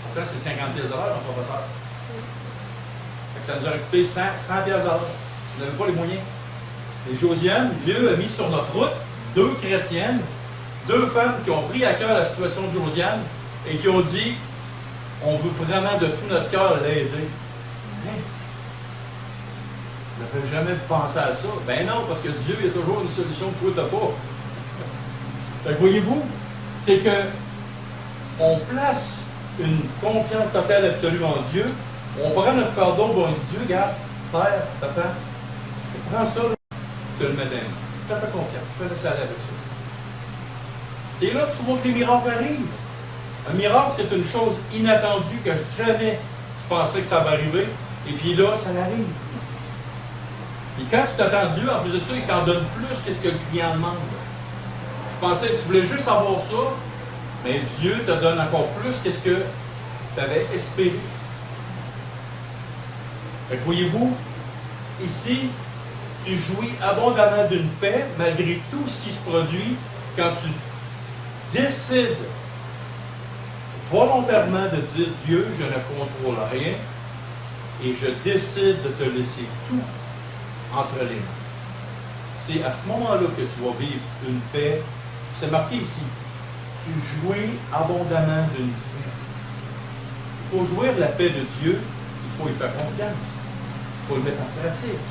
Speaker 1: Pourtant, c'est 50 000 $ un professeur. Fait que ça nous aurait coûté 100 000 $. Vous n'avez pas les moyens. Et Josiane, Dieu a mis sur notre route 2 chrétiennes, 2 femmes qui ont pris à cœur la situation de Josiane et qui ont dit, on veut vraiment de tout notre cœur l'aider. Hein? Vous n'avez jamais pensé à ça? Ben non, parce que Dieu, il y a toujours une solution que toi, tu n'as pas. Fait que voyez-vous, c'est que on place une confiance totale absolue en Dieu. On prend notre fardeau, on dit Dieu, regarde, Père, Papa, je prends ça, là, je te le mets dans les mains. Je te fais confiance, je te laisse aller avec ça. Et là, tu vois que les miracles arrivent. Un miracle, c'est une chose inattendue que jamais tu pensais que ça va arriver. Et puis là, ça arrive. Et quand tu t'attends Dieu, en plus de ça, il t'en donne plus que ce que le client demande. Tu pensais que tu voulais juste avoir ça, mais Dieu te donne encore plus que ce que tu avais espéré. Fait que voyez-vous, ici, tu jouis abondamment d'une paix malgré tout ce qui se produit quand tu décides volontairement de dire Dieu, je ne contrôle rien et je décide de te laisser tout entre les mains. C'est à ce moment-là que tu vas vivre une paix. C'est marqué ici. Tu jouis abondamment d'une paix. Pour jouir la paix de Dieu, il faut y faire confiance. Il faut le mettre en pratique.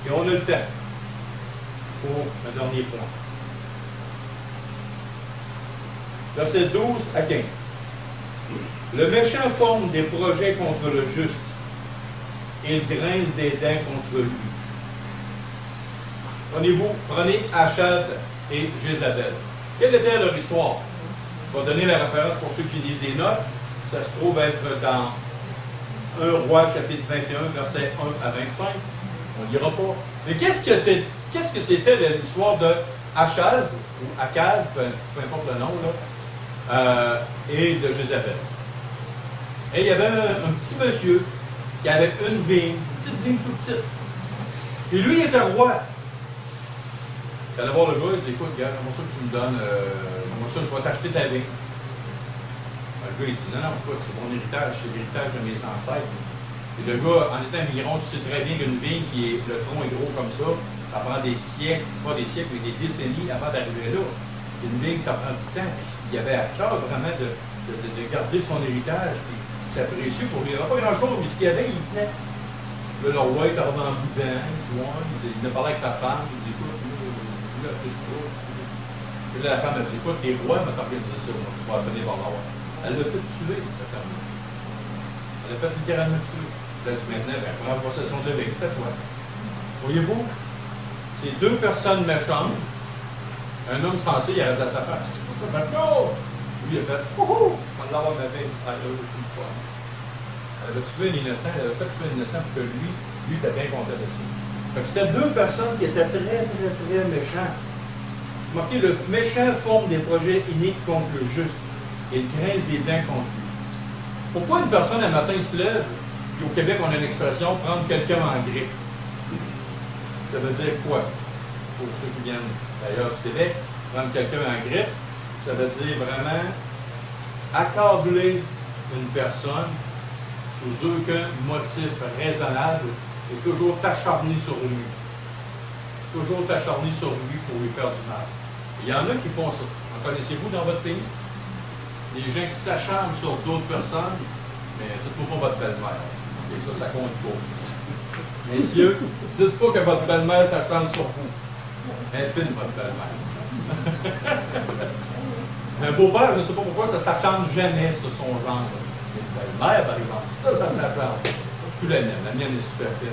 Speaker 1: Et on a le temps pour le dernier point. Versets 12 à 15. Le méchant forme des projets contre le juste, et il grince des dents contre lui. Prenez Achab et Jézabel. Quelle était leur histoire? Je vais donner la référence pour ceux qui lisent des notes. Ça se trouve être dans 1 Roi, chapitre 21, versets 1 à 25. On ne lira pas. Mais qu'est-ce que c'était l'histoire de Achaz, ou Akad, peu importe le nom, là, et de Jézabel? Et il y avait un petit monsieur qui avait une vigne, une petite vigne toute petite. Et lui, il était roi. Il allait voir le gars, il dit écoute, gars, comment ça que tu me donnes, comment ça je vais t'acheter ta vigne. Le gars, il dit non, écoute, c'est mon héritage, c'est l'héritage de mes ancêtres. Et le gars, en étant migrant, tu sais très bien qu'une vigne le tronc est gros comme ça prend des siècles, pas des siècles, mais des décennies avant d'arriver là. Une vigne, ça prend du temps. Puis il avait à cœur vraiment de garder son héritage. Puis c'est précieux pour lui. Il n'y avait pas grand-chose, mais ce qu'il y avait, il tenait. Là, le roi est arrivé en boudin, il a parlé avec sa femme, il dit écoute, puis là, la femme a dit écoute, t'es roi, mais t'as organisé ça, tu vas venir voir la roi. Elle l'a fait tuer, cette femme. Elle l'a fait littéralement tuer. Elle a dit maintenant, ben, prends possession de l'Église, c'est à toi. Voyez-vous, c'est 2 personnes méchantes. Un homme sensé, il a dit à sa femme, c'est quoi ça fait? Non! Lui, il a fait, wouhou! On va l'avoir ma vie. Elle avait tué un innocent, elle avait fait tuer un innocent pour que lui était bien content de ça. Fait que c'était 2 personnes qui étaient très, très, très méchants. Remarquez, le méchant forme des projets iniques contre le juste. Et il grince des dents contre lui. Pourquoi une personne, un matin, se lève, puis au Québec, on a une expression, prendre quelqu'un en grippe? Ça veut dire quoi? Pour ceux qui viennent d'ailleurs du Québec, prendre quelqu'un en grippe, ça veut dire vraiment accabler une personne sous aucun motif raisonnable et toujours t'acharner sur lui. Toujours t'acharner sur lui pour lui faire du mal. Il y en a qui font ça. En connaissez-vous dans votre pays? Des gens qui s'acharnent sur d'autres personnes, mais dites-moi pas votre belle-mère. Et ça compte pas. Messieurs, dites pas que votre belle-mère s'acharne sur vous. Elle filme votre belle-mère. Un beau-père, je ne sais pas pourquoi, ça ne s'acharne jamais sur son gendre. Une belle-mère, par exemple, ça s'acharne. Plus la mienne est super fine.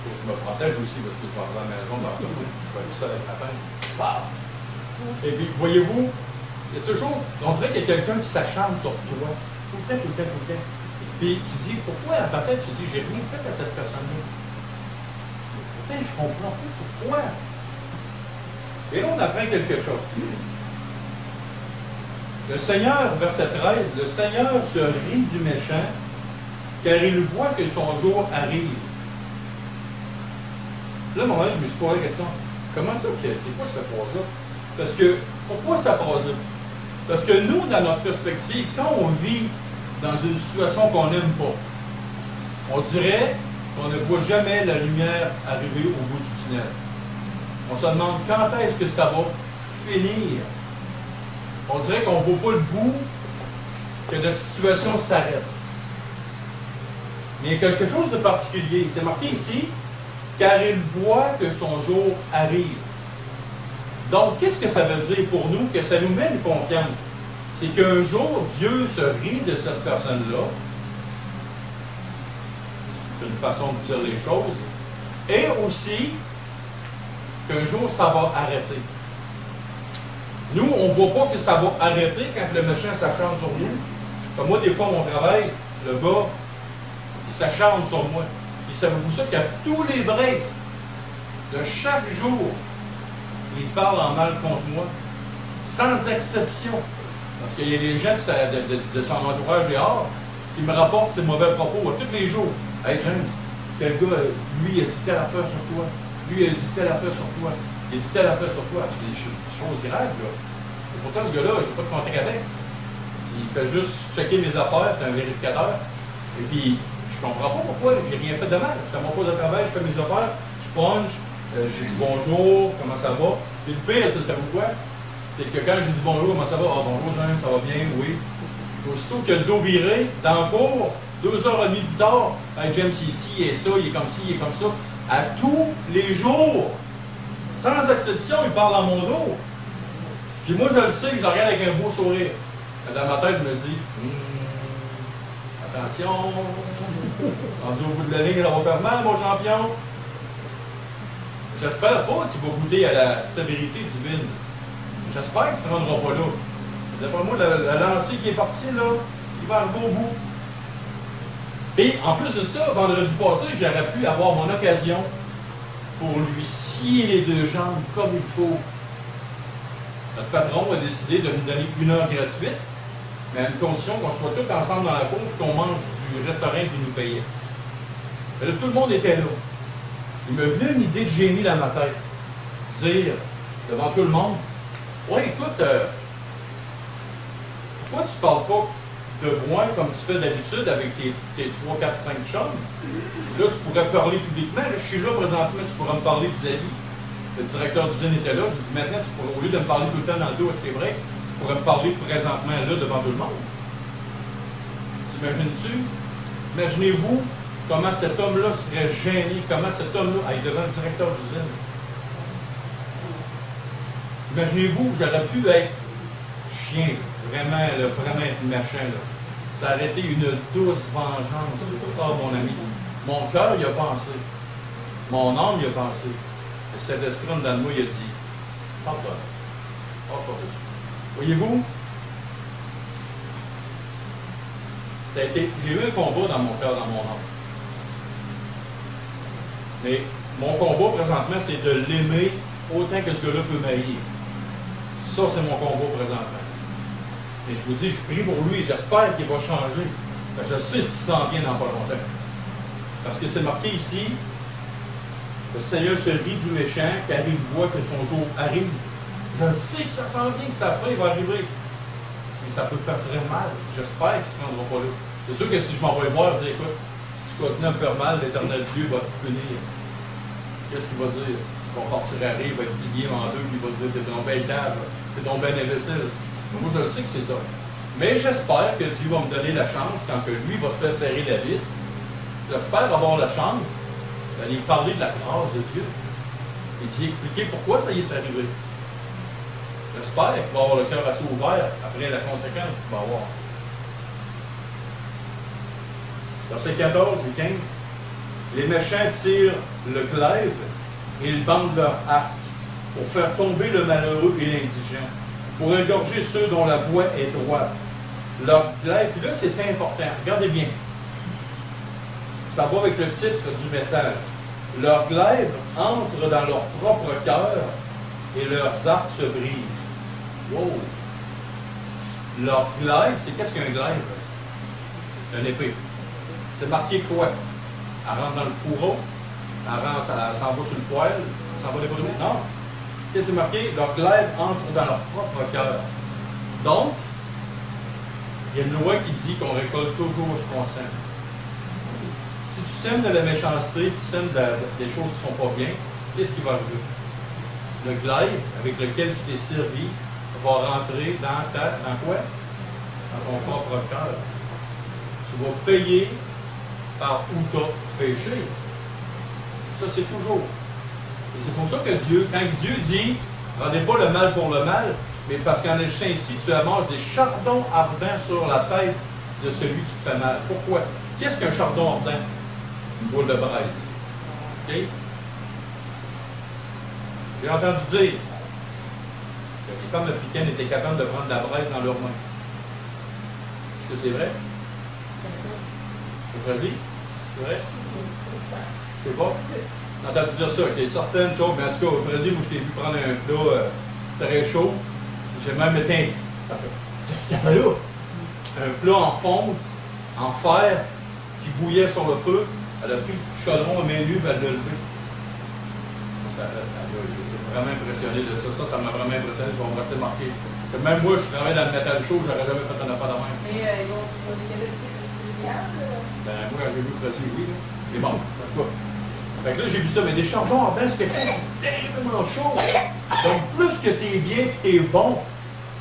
Speaker 1: Faut que je me protège aussi parce que je vais arriver à la maison, dans le je vais être seul avec la femme. Wow! Et puis, voyez-vous, il y a toujours, on dirait qu'il y a quelqu'un qui s'acharne sur toi. Tout le temps, tout le temps, tout le temps. Puis tu dis, pourquoi, dans ta tête, tu dis, j'ai rien fait à cette personne-là. Pourtant, je comprends pas pourquoi. Et là, on apprend quelque chose. Le Seigneur, verset 13, le Seigneur se rit du méchant, car il voit que son jour arrive. Là, à un moment, je me suis posé la question, comment ça, c'est quoi cette phrase-là? Parce que, pourquoi cette phrase-là? Parce que nous, dans notre perspective, quand on vit dans une situation qu'on n'aime pas, on dirait qu'on ne voit jamais la lumière arriver au bout du tunnel. On se demande quand est-ce que ça va finir. On dirait qu'on ne voit pas le bout, que notre situation s'arrête. Mais il y a quelque chose de particulier. C'est marqué ici, car il voit que son jour arrive. Donc, qu'est-ce que ça veut dire pour nous? Que ça nous met une confiance. C'est qu'un jour, Dieu se rit de cette personne-là. C'est une façon de dire les choses. Et aussi, qu'un jour, ça va arrêter. Nous, on ne voit pas que ça va arrêter quand le méchant s'acharne sur nous. Comme moi, des fois, mon travail, le gars, il s'acharne sur moi. Puis savez-vous ça qu'à tous les breaks de chaque jour, il parle en mal contre moi, sans exception. Parce qu'il y a des gens de son entourage dehors qui me rapportent ses mauvais propos tous les jours. Hey James, quel gars, lui, il a dit telle affaire sur toi. Lui, il a dit telle affaire sur toi. Il a dit telle affaire sur toi. C'est des choses graves, là. Et pourtant, ce gars-là, je n'ai pas de contact avec. Il fait juste checker mes affaires, c'est un vérificateur. Et puis, je comprends pas pourquoi, j'ai rien fait de mal. Je suis à mon poste de travail, je fais mes affaires, je punch, j'ai dit bonjour, comment ça va. Puis le pire, c'est quoi? C'est que quand j'ai dit bonjour, comment ça va? Ah, bonjour, Jean, ça va bien, oui. Aussitôt que le dos viré, dans le cours, 2h30 plus tard, hey, James, il est ici, il est ça, il est comme ci, il est comme ça. À tous les jours, sans exception, il parle dans mon dos. Puis moi, je le sais, je le regarde avec un beau sourire. Mais dans ma tête, je me dis, attention, rendu au bout de la ligne, ça va faire mal, mon champion. J'espère pas qu'il va goûter à la sévérité divine. J'espère qu'il ne se rendra pas là. D'après moi, la lancée qui est partie, là, il va arriver au bout. Et en plus de ça, vendredi passé, j'aurais pu avoir mon occasion pour lui scier les deux jambes comme il faut. Notre patron a décidé de nous donner 1 heure gratuite, mais à une condition qu'on soit tous ensemble dans la cour et qu'on mange du restaurant qu'il nous payait. Mais là, tout le monde était là. Il m'est venu une idée de génie dans ma tête. Dire, devant tout le monde, ouais, écoute, pourquoi tu ne parles pas de moi comme tu fais d'habitude avec tes 3, 4, 5 chums? Là, tu pourrais parler publiquement. Là, je suis là présentement, tu pourrais me parler vis-à-vis. Le directeur d'usine était là. Je dis maintenant, tu pourrais, au lieu de me parler tout le temps dans le dos avec tes breaks, tu pourrais me parler présentement là devant tout le monde. T'imagines-tu? Imaginez-vous comment cet homme-là serait gêné, comment cet homme-là est devant le directeur d'usine. Imaginez-vous, j'aurais pu être chien, vraiment être méchant. Là. Ça aurait été une douce vengeance. Oh, mon ami. Mon cœur y a pensé. Mon âme y a pensé. Et cet esprit en dedans de moi, il a dit, pardonne. Pardonne. Voyez-vous, j'ai eu un combat dans mon cœur, dans mon âme. Mais mon combat présentement, c'est de l'aimer autant que ce gars-là peut m'haïr. Ça, c'est mon combat présentement. Et je vous dis, je prie pour lui, j'espère qu'il va changer. Je sais ce qui s'en vient dans pas longtemps. Parce que c'est marqué ici, le Seigneur se rit du méchant, car il voit que son jour arrive. Je sais que ça s'en vient, que sa fin va arriver. Mais ça peut faire très mal. J'espère qu'il ne se rendra pas là. C'est sûr que si je m'en vais voir et dire, écoute, si tu continues à me faire mal, l'Éternel Dieu va te punir. Qu'est-ce qu'il va dire? Il va partir à rire, il va être plié en deux, puis il va dire, t'es donc bien cave, t'es donc bien imbécile. Moi, je le sais que c'est ça. Mais j'espère que Dieu va me donner la chance, quand que lui va se faire serrer la vis, j'espère avoir la chance d'aller parler de la grâce de Dieu et d'y expliquer pourquoi ça y est arrivé. J'espère qu'il va avoir le cœur assez ouvert après la conséquence qu'il va avoir. Verset 14 et 15. Les méchants tirent le glaive et ils bandent leur arc pour faire tomber le malheureux et l'indigent, pour égorger ceux dont la voie est droite. Leur glaive, puis là c'est important, regardez bien. Ça va avec le titre du message. Leurs glaives entrent dans leur propre cœur et leurs arcs se brisent. Wow! Leur glaive, c'est qu'est-ce qu'un glaive? Une épée. C'est marqué quoi? Elle rentre dans le fourreau, elle s'en va sur le poêle, elle s'en va des poteaux. Non. Qu'est-ce que c'est marqué? Leur glaive entre dans leur propre cœur. Donc, il y a une loi qui dit qu'on récolte toujours ce qu'on sème. Si tu sèmes de la méchanceté, tu sèmes des choses qui ne sont pas bien, qu'est-ce qui va arriver? Le glaive avec lequel tu t'es servi va rentrer dans quoi? Dans ton propre cœur. Tu vas payer par où tu as péché. Ça, c'est toujours. Et c'est pour ça que Dieu, quand Dieu dit, rendez pas le mal pour le mal, mais parce qu'en agissant ainsi, tu amasses des chardons ardents sur la tête de celui qui te fait mal. Pourquoi? Qu'est-ce qu'un chardon ardent? Une boule de braise. OK? J'ai entendu dire que les femmes africaines étaient capables de prendre de la braise dans leurs mains. Est-ce que c'est vrai? Vas-y. C'est vrai? C'est bon? J'ai entendu dire ça, qu'il y a certaines choses, mais en tout cas, au Brésil, moi, je t'ai vu prendre un plat très chaud. J'ai même éteint. Qu'est-ce qu'il y avait là? Un plat en fonte, en fer, qui bouillait sur le feu. Elle a pris le chaudron à main nue et elle l'a levé. Elle a vraiment impressionné de ça. Ça m'a vraiment impressionné. Je vais me rester marqué. Parce que même moi, je travaille dans le métal chaud, j'aurais jamais fait un affaire de même.
Speaker 2: Mais ils ont des qualités spéciales?
Speaker 1: Ben, moi, quand j'ai vu Frédéric, oui. Mais bon, c'est pas. Fait que là, j'ai vu ça, mais des chardons ardents, c'est quelque chose de tellement chaud. Donc, plus que tu es bien, tu es bon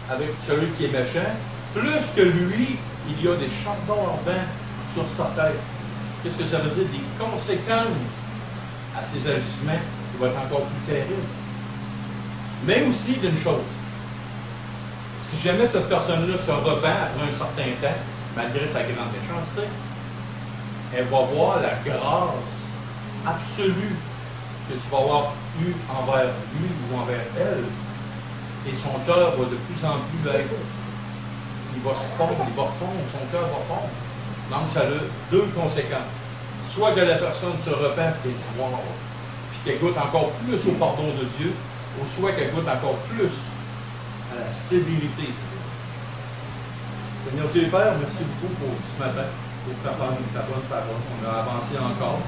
Speaker 1: avec celui qui est méchant, plus que lui, il y a des chardons ardents sur sa tête. Qu'est-ce que ça veut dire? Des conséquences à ses agissements qui vont être encore plus terribles. Mais aussi d'une chose. Si jamais cette personne-là se repent après un certain temps, malgré sa grande méchanceté, elle va voir la grâce absolue que tu vas avoir eue envers lui ou envers elle. Et son cœur va de plus en plus être. Il va se fondre, il va fondre, son cœur va fondre. Donc, ça a deux conséquences. Soit que la personne se repent et dit wow, puis qu'elle goûte encore plus au pardon de Dieu, ou soit qu'elle goûte encore plus à la sévérité. Seigneur Dieu et Père, merci beaucoup pour ce matin, pour ta bonne parole. On a avancé encore.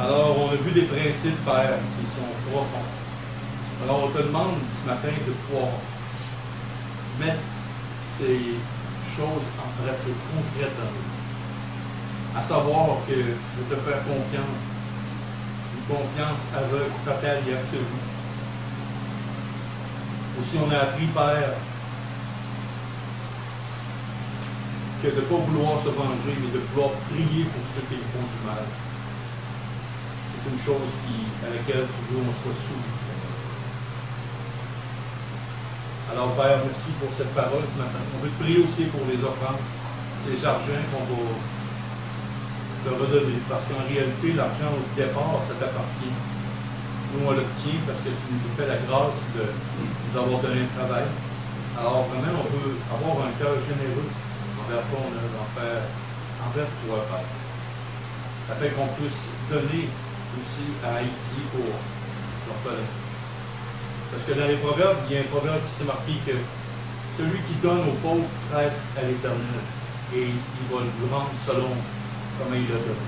Speaker 1: Alors, on a vu des principes, Père, qui sont profonds. Alors, on te demande ce matin de pouvoir mettre ces choses en pratique concrète dans nous. À savoir que de te faire confiance, une confiance aveugle, totale et absolue. Aussi, on a appris, Père, que de ne pas vouloir se venger, mais de vouloir prier pour ceux qui font du mal. C'est une chose à laquelle tu veux qu'on soit soumis. Alors, Père, merci pour cette parole ce matin. On veut te prier aussi pour les offrandes, les argents qu'on va te redonner. Parce qu'en réalité, l'argent au départ, ça t'appartient. Nous, on l'obtient parce que tu nous fais la grâce de nous avoir donné un travail. Alors, vraiment, on peut avoir un cœur généreux envers ton œuvre, envers toi, Père. Afin qu'on puisse donner aussi à Haïti pour l'orphelin. Parce que dans les proverbes, il y a un proverbe qui s'est marqué que celui qui donne aux pauvres traite à l'Éternel et il va le rendre selon comment il le donne.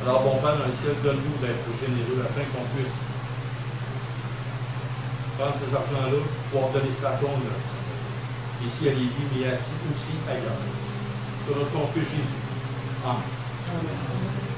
Speaker 1: Alors, bon Père dans le ciel, donne-nous d'être généreux afin qu'on puisse prendre ces argents-là, pouvoir donner ça à ton œuvre. Ici à Lévis, mais aussi ailleurs. Sur notre ton Fils Jésus. Amen.